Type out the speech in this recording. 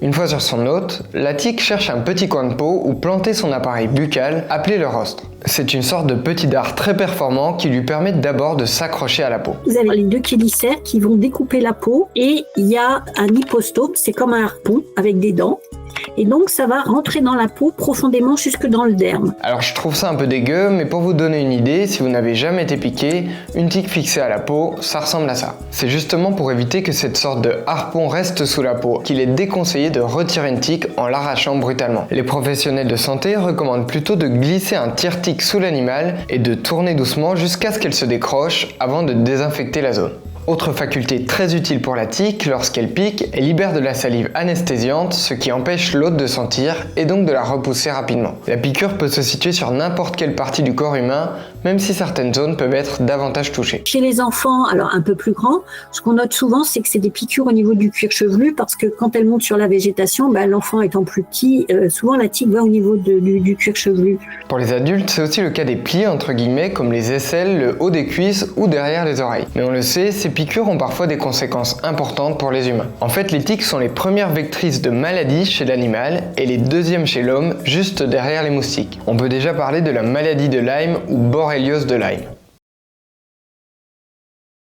Une fois sur son hôte, la tique cherche un petit coin de peau où planter son appareil buccal, appelé le rostre. C'est une sorte de petit dard très performant qui lui permet d'abord de s'accrocher à la peau. Vous avez les deux chélicères qui vont découper la peau et il y a un hypostope, c'est comme un harpon avec des dents. Et donc ça va rentrer dans la peau profondément jusque dans le derme. Alors je trouve ça un peu dégueu, mais pour vous donner une idée, si vous n'avez jamais été piqué, une tique fixée à la peau, ça ressemble à ça. C'est justement pour éviter que cette sorte de harpon reste sous la peau qu'il est déconseillé de retirer une tique en l'arrachant brutalement. Les professionnels de santé recommandent plutôt de glisser un tire-tique sous l'animal et de tourner doucement jusqu'à ce qu'elle se décroche avant de désinfecter la zone. Autre faculté très utile pour la tique, lorsqu'elle pique, elle libère de la salive anesthésiante, ce qui empêche l'hôte de sentir et donc de la repousser rapidement. La piqûre peut se situer sur n'importe quelle partie du corps humain, même si certaines zones peuvent être davantage touchées. Chez les enfants, alors un peu plus grands, ce qu'on note souvent, c'est que c'est des piqûres au niveau du cuir chevelu parce que quand elles montent sur la végétation, l'enfant étant plus petit, souvent la tique va au niveau du cuir chevelu. Pour les adultes, c'est aussi le cas des plis entre guillemets comme les aisselles, le haut des cuisses ou derrière les oreilles. Mais on le sait, ces piqûres ont parfois des conséquences importantes pour les humains. En fait, les tiques sont les premières vectrices de maladies chez l'animal et les deuxièmes chez l'homme, juste derrière les moustiques. On peut déjà parler de la maladie de Lyme ou borréliose de Lyme.